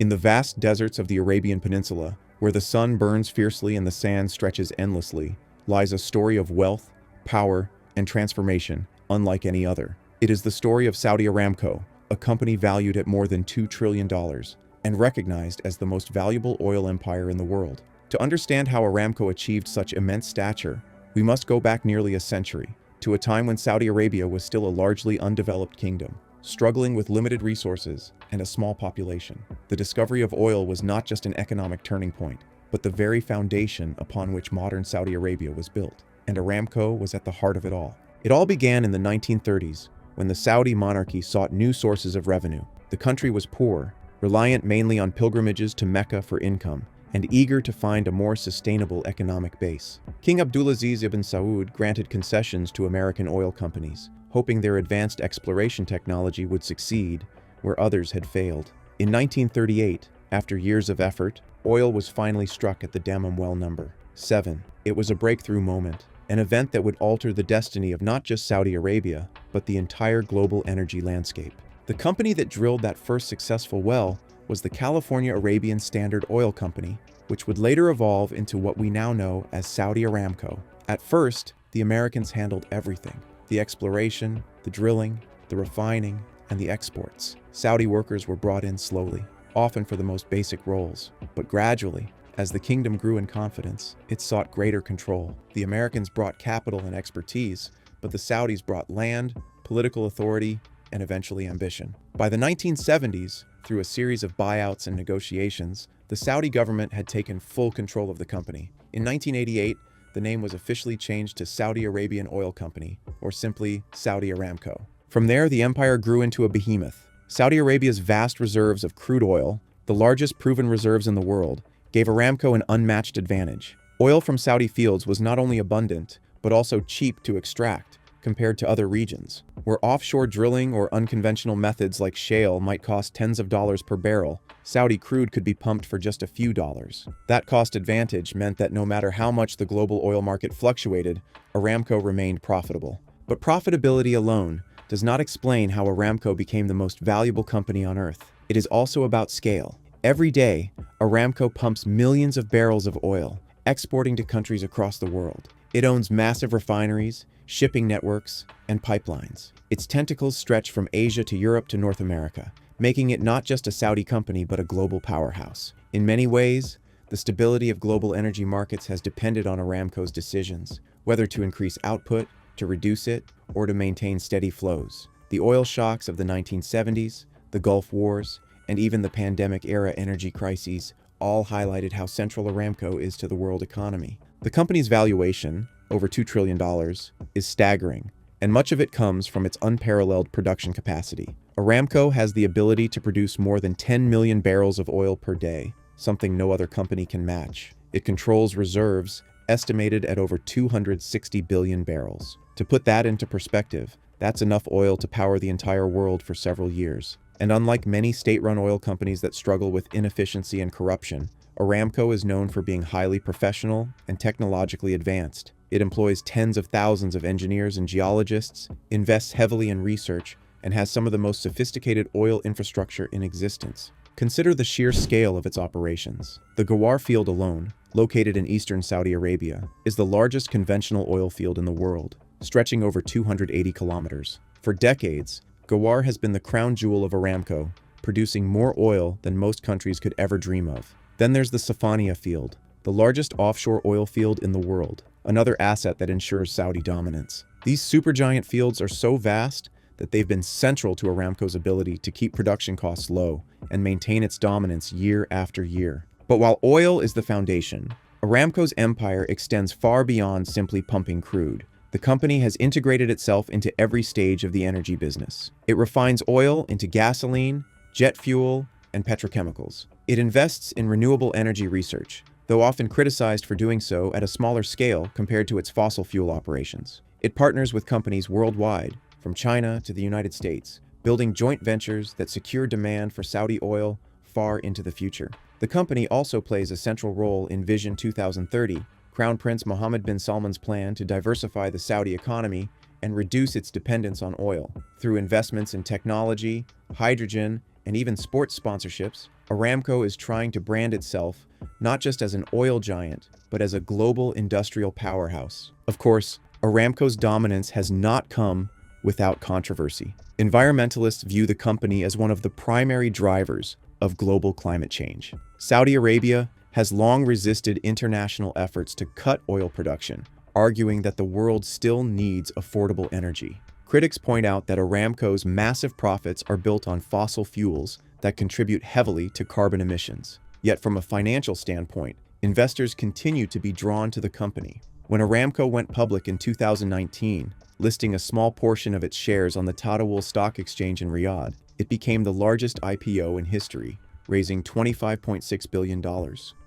In the vast deserts of the Arabian Peninsula, where the sun burns fiercely and the sand stretches endlessly, lies a story of wealth, power, and transformation unlike any other. It is the story of Saudi Aramco, a company valued at more than $2 trillion and recognized as the most valuable oil empire in the world. To understand how Aramco achieved such immense stature, we must go back nearly a century, to a time when Saudi Arabia was still a largely undeveloped kingdom, struggling with limited resources and a small population. The discovery of oil was not just an economic turning point, but the very foundation upon which modern Saudi Arabia was built, and Aramco was at the heart of it all. It all began in the 1930s, when the Saudi monarchy sought new sources of revenue. The country was poor, reliant mainly on pilgrimages to Mecca for income, and eager to find a more sustainable economic base. King Abdulaziz ibn Saud granted concessions to American oil companies, hoping their advanced exploration technology would succeed where others had failed. In 1938, after years of effort, oil was finally struck at the Dammam well number 7. It was a breakthrough moment, an event that would alter the destiny of not just Saudi Arabia, but the entire global energy landscape. The company that drilled that first successful well was the California Arabian Standard Oil Company, which would later evolve into what we now know as Saudi Aramco. At first, the Americans handled everything: the exploration, the drilling, the refining, and the exports. Saudi workers were brought in slowly, often for the most basic roles, but gradually, as the kingdom grew in confidence, it sought greater control. The Americans brought capital and expertise, but the Saudis brought land, political authority, and eventually ambition. By the 1970s, through a series of buyouts and negotiations, the Saudi government had taken full control of the company. In 1988, the name was officially changed to Saudi Arabian Oil Company, or simply Saudi Aramco. From there, the empire grew into a behemoth. Saudi Arabia's vast reserves of crude oil, the largest proven reserves in the world, gave Aramco an unmatched advantage. Oil from Saudi fields was not only abundant, but also cheap to extract compared to other regions. Where offshore drilling or unconventional methods like shale might cost tens of dollars per barrel, Saudi crude could be pumped for just a few dollars. That cost advantage meant that no matter how much the global oil market fluctuated, Aramco remained profitable. But profitability alone does not explain how Aramco became the most valuable company on earth. It is also about scale. Every day, Aramco pumps millions of barrels of oil, exporting to countries across the world. It owns massive refineries, shipping networks, and pipelines. Its tentacles stretch from Asia to Europe to North America, making it not just a Saudi company but a global powerhouse. In many ways, the stability of global energy markets has depended on Aramco's decisions, whether to increase output, to reduce it, or to maintain steady flows. The oil shocks of the 1970s, the Gulf Wars, and even the pandemic-era energy crises all highlighted how central Aramco is to the world economy. The company's valuation, over $2 trillion, is staggering, and much of it comes from its unparalleled production capacity. Aramco has the ability to produce more than 10 million barrels of oil per day, something no other company can match. It controls reserves estimated at over 260 billion barrels. To put that into perspective, that's enough oil to power the entire world for several years. And unlike many state-run oil companies that struggle with inefficiency and corruption, Aramco is known for being highly professional and technologically advanced. It employs tens of thousands of engineers and geologists, invests heavily in research, and has some of the most sophisticated oil infrastructure in existence. Consider the sheer scale of its operations. The Ghawar field alone, located in eastern Saudi Arabia, is the largest conventional oil field in the world, stretching over 280 kilometers. For decades, Ghawar has been the crown jewel of Aramco, producing more oil than most countries could ever dream of. Then there's the Safaniya field, the largest offshore oil field in the world, another asset that ensures Saudi dominance. These supergiant fields are so vast that they've been central to Aramco's ability to keep production costs low and maintain its dominance year after year. But while oil is the foundation, Aramco's empire extends far beyond simply pumping crude. The company has integrated itself into every stage of the energy business. It refines oil into gasoline, jet fuel, and petrochemicals. It invests in renewable energy research, though often criticized for doing so at a smaller scale compared to its fossil fuel operations. It partners with companies worldwide, from China to the United States, building joint ventures that secure demand for Saudi oil far into the future. The company also plays a central role in Vision 2030, Crown Prince Mohammed bin Salman's plan to diversify the Saudi economy and reduce its dependence on oil. Through investments in technology, hydrogen, and even sports sponsorships, Aramco is trying to brand itself not just as an oil giant, but as a global industrial powerhouse. Of course, Aramco's dominance has not come without controversy. Environmentalists view the company as one of the primary drivers of global climate change. Saudi Arabia has long resisted international efforts to cut oil production, arguing that the world still needs affordable energy. Critics point out that Aramco's massive profits are built on fossil fuels that contribute heavily to carbon emissions. Yet from a financial standpoint, investors continue to be drawn to the company. When Aramco went public in 2019, listing a small portion of its shares on the Tadawul Stock Exchange in Riyadh, it became the largest IPO in history, raising $25.6 billion.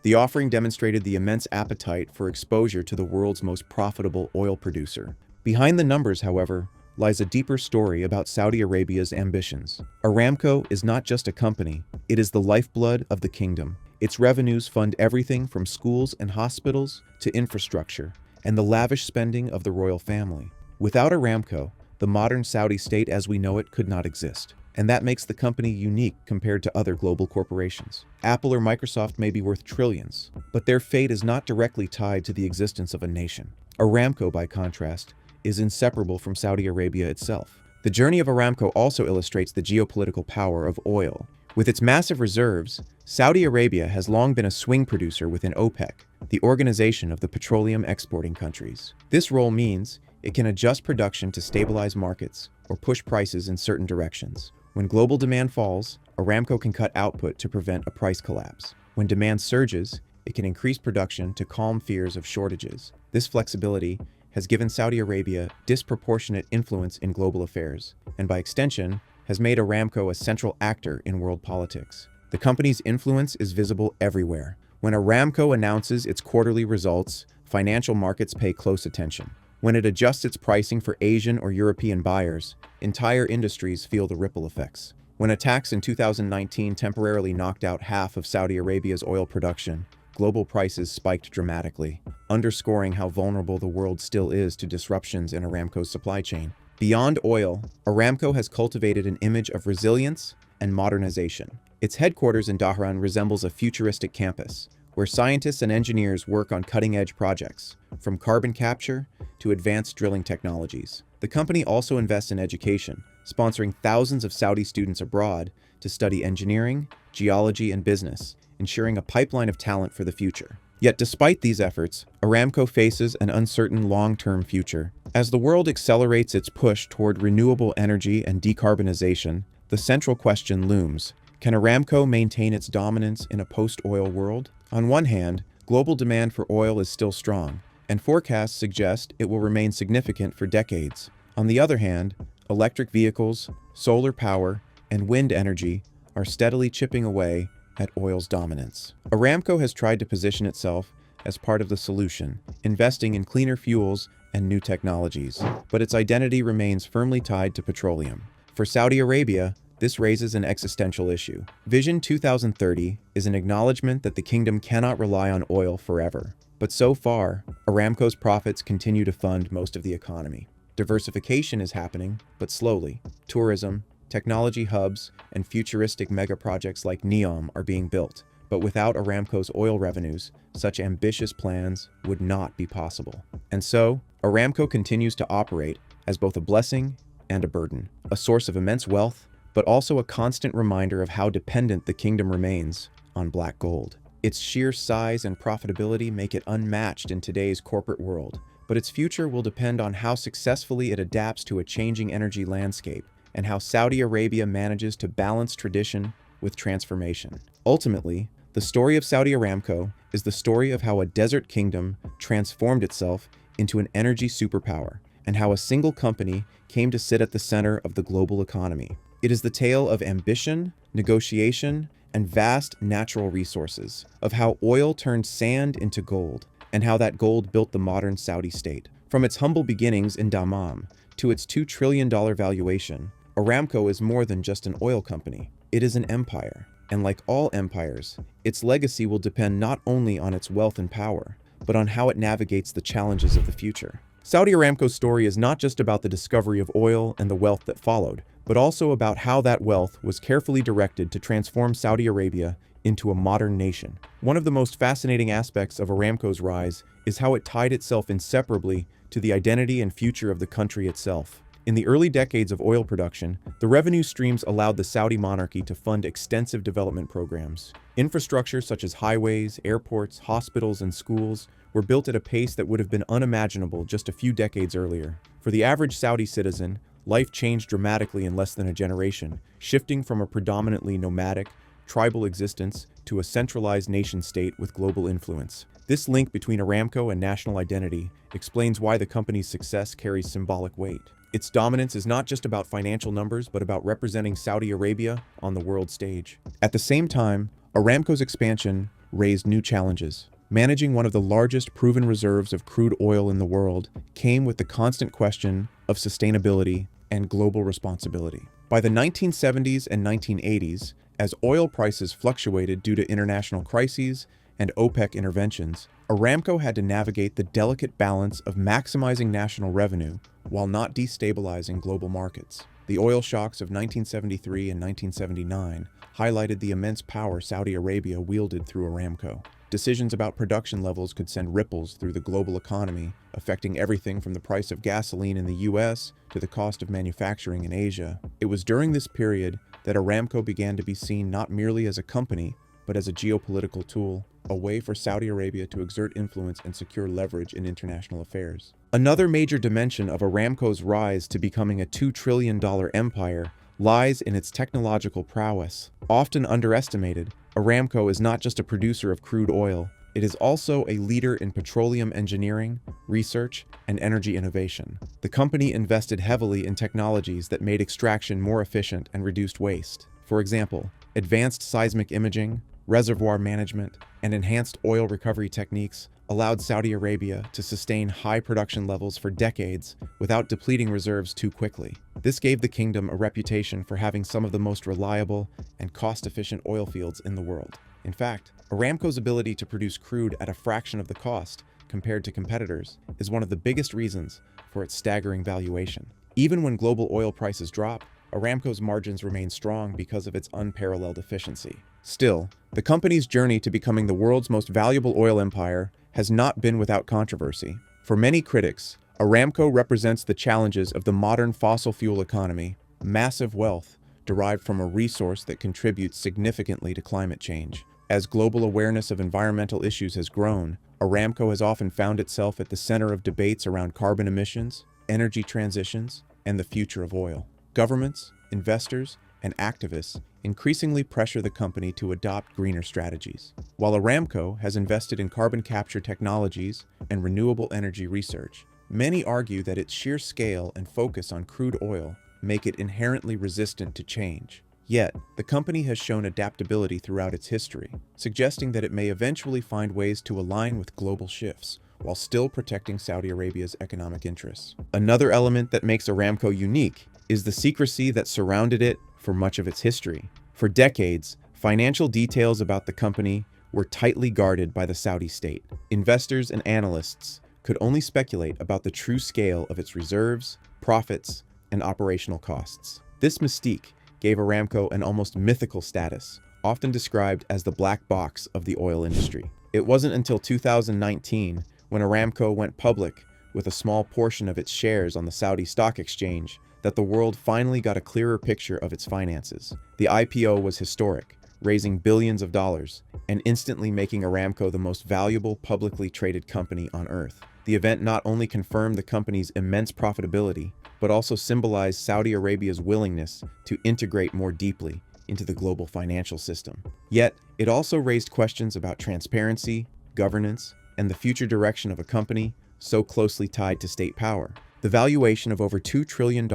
The offering demonstrated the immense appetite for exposure to the world's most profitable oil producer. Behind the numbers, however, lies a deeper story about Saudi Arabia's ambitions. Aramco is not just a company, it is the lifeblood of the kingdom. Its revenues fund everything from schools and hospitals to infrastructure, and the lavish spending of the royal family. Without Aramco, the modern Saudi state as we know it could not exist. And that makes the company unique compared to other global corporations. Apple or Microsoft may be worth trillions, but their fate is not directly tied to the existence of a nation. Aramco, by contrast, is inseparable from Saudi Arabia itself. The journey of Aramco also illustrates the geopolitical power of oil. With its massive reserves, Saudi Arabia has long been a swing producer within OPEC, the organization of the petroleum exporting countries. This role means it can adjust production to stabilize markets or push prices in certain directions. When global demand falls, Aramco can cut output to prevent a price collapse. When demand surges, it can increase production to calm fears of shortages. This flexibility has given Saudi Arabia disproportionate influence in global affairs, and by extension, has made Aramco a central actor in world politics. The company's influence is visible everywhere. When Aramco announces its quarterly results, financial markets pay close attention. When it adjusts its pricing for Asian or European buyers, entire industries feel the ripple effects. When attacks in 2019 temporarily knocked out half of Saudi Arabia's oil production, global prices spiked dramatically, underscoring how vulnerable the world still is to disruptions in Aramco's supply chain. Beyond oil, Aramco has cultivated an image of resilience and modernization. Its headquarters in Dhahran resembles a futuristic campus, where scientists and engineers work on cutting-edge projects, from carbon capture to advanced drilling technologies. The company also invests in education, sponsoring thousands of Saudi students abroad to study engineering, geology, and business, ensuring a pipeline of talent for the future. Yet despite these efforts, Aramco faces an uncertain long-term future. As the world accelerates its push toward renewable energy and decarbonization, the central question looms: can Aramco maintain its dominance in a post-oil world? On one hand, global demand for oil is still strong, and forecasts suggest it will remain significant for decades. On the other hand, electric vehicles, solar power, and wind energy are steadily chipping away at oil's dominance. Aramco has tried to position itself as part of the solution, investing in cleaner fuels and new technologies, but its identity remains firmly tied to petroleum. For Saudi Arabia, this raises an existential issue. Vision 2030 is an acknowledgement that the kingdom cannot rely on oil forever. But so far, Aramco's profits continue to fund most of the economy. Diversification is happening, but slowly. Tourism, technology hubs, and futuristic mega-projects like NEOM are being built. But without Aramco's oil revenues, such ambitious plans would not be possible. And so, Aramco continues to operate as both a blessing and a burden, a source of immense wealth, but also a constant reminder of how dependent the kingdom remains on black gold. Its sheer size and profitability make it unmatched in today's corporate world, but its future will depend on how successfully it adapts to a changing energy landscape and how Saudi Arabia manages to balance tradition with transformation. Ultimately, the story of Saudi Aramco is the story of how a desert kingdom transformed itself into an energy superpower, and how a single company came to sit at the center of the global economy. It is the tale of ambition, negotiation, and vast natural resources, of how oil turned sand into gold, and how that gold built the modern Saudi state. From its humble beginnings in Dammam to its $2 trillion valuation, Aramco is more than just an oil company. It is an empire. And like all empires, its legacy will depend not only on its wealth and power, but on how it navigates the challenges of the future. Saudi Aramco's story is not just about the discovery of oil and the wealth that followed, but also about how that wealth was carefully directed to transform Saudi Arabia into a modern nation. One of the most fascinating aspects of Aramco's rise is how it tied itself inseparably to the identity and future of the country itself. In the early decades of oil production, the revenue streams allowed the Saudi monarchy to fund extensive development programs. Infrastructure such as highways, airports, hospitals, and schools were built at a pace that would have been unimaginable just a few decades earlier. For the average Saudi citizen, life changed dramatically in less than a generation, shifting from a predominantly nomadic, tribal existence to a centralized nation-state with global influence. This link between Aramco and national identity explains why the company's success carries symbolic weight. Its dominance is not just about financial numbers, but about representing Saudi Arabia on the world stage. At the same time, Aramco's expansion raised new challenges. Managing one of the largest proven reserves of crude oil in the world came with the constant question of sustainability and global responsibility. By the 1970s and 1980s, as oil prices fluctuated due to international crises and OPEC interventions, Aramco had to navigate the delicate balance of maximizing national revenue while not destabilizing global markets. The oil shocks of 1973 and 1979 highlighted the immense power Saudi Arabia wielded through Aramco. Decisions about production levels could send ripples through the global economy, affecting everything from the price of gasoline in the US to the cost of manufacturing in Asia. It was during this period that Aramco began to be seen not merely as a company, but as a geopolitical tool, a way for Saudi Arabia to exert influence and secure leverage in international affairs. Another major dimension of Aramco's rise to becoming a $2 trillion empire lies in its technological prowess. Often underestimated, Aramco is not just a producer of crude oil, it is also a leader in petroleum engineering, research, and energy innovation. The company invested heavily in technologies that made extraction more efficient and reduced waste. For example, advanced seismic imaging, reservoir management, and enhanced oil recovery techniques allowed Saudi Arabia to sustain high production levels for decades without depleting reserves too quickly. This gave the kingdom a reputation for having some of the most reliable and cost-efficient oil fields in the world. In fact, Aramco's ability to produce crude at a fraction of the cost compared to competitors is one of the biggest reasons for its staggering valuation. Even when global oil prices drop, Aramco's margins remain strong because of its unparalleled efficiency. Still, the company's journey to becoming the world's most valuable oil empire has not been without controversy. For many critics, Aramco represents the challenges of the modern fossil fuel economy, massive wealth derived from a resource that contributes significantly to climate change. As global awareness of environmental issues has grown, Aramco has often found itself at the center of debates around carbon emissions, energy transitions, and the future of oil. Governments, investors, and activists increasingly pressure the company to adopt greener strategies. While Aramco has invested in carbon capture technologies and renewable energy research, many argue that its sheer scale and focus on crude oil make it inherently resistant to change. Yet, the company has shown adaptability throughout its history, suggesting that it may eventually find ways to align with global shifts while still protecting Saudi Arabia's economic interests. Another element that makes Aramco unique is the secrecy that surrounded it for much of its history. For decades, financial details about the company were tightly guarded by the Saudi state. Investors and analysts could only speculate about the true scale of its reserves, profits, and operational costs. This mystique gave Aramco an almost mythical status, often described as the black box of the oil industry. It wasn't until 2019 when Aramco went public with a small portion of its shares on the Saudi Stock Exchange that the world finally got a clearer picture of its finances. The IPO was historic, raising billions of dollars and instantly making Aramco the most valuable publicly traded company on Earth. The event not only confirmed the company's immense profitability, but also symbolized Saudi Arabia's willingness to integrate more deeply into the global financial system. Yet, it also raised questions about transparency, governance, and the future direction of a company so closely tied to state power. The valuation of over $2 trillion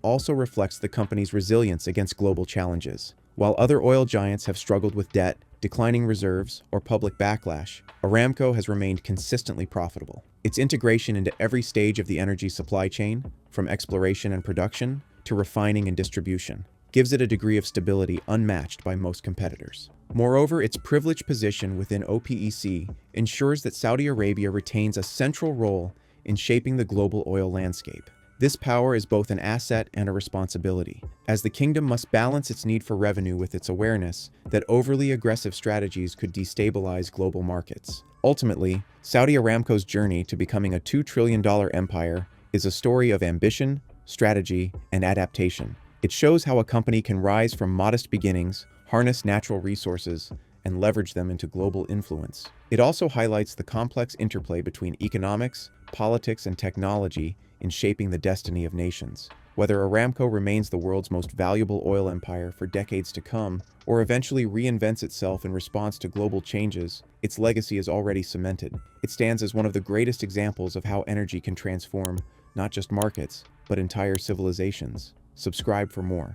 also reflects the company's resilience against global challenges. While other oil giants have struggled with debt, declining reserves, or public backlash, Aramco has remained consistently profitable. Its integration into every stage of the energy supply chain, from exploration and production to refining and distribution, gives it a degree of stability unmatched by most competitors. Moreover, its privileged position within OPEC ensures that Saudi Arabia retains a central role in shaping the global oil landscape. This power is both an asset and a responsibility, as the kingdom must balance its need for revenue with its awareness that overly aggressive strategies could destabilize global markets. Ultimately, Saudi Aramco's journey to becoming a $2 trillion empire is a story of ambition, strategy, and adaptation. It shows how a company can rise from modest beginnings, harness natural resources, and leverage them into global influence. It also highlights the complex interplay between economics, politics, and technology in shaping the destiny of nations. Whether Aramco remains the world's most valuable oil empire for decades to come, or eventually reinvents itself in response to global changes, its legacy is already cemented. It stands as one of the greatest examples of how energy can transform not just markets, but entire civilizations. Subscribe for more.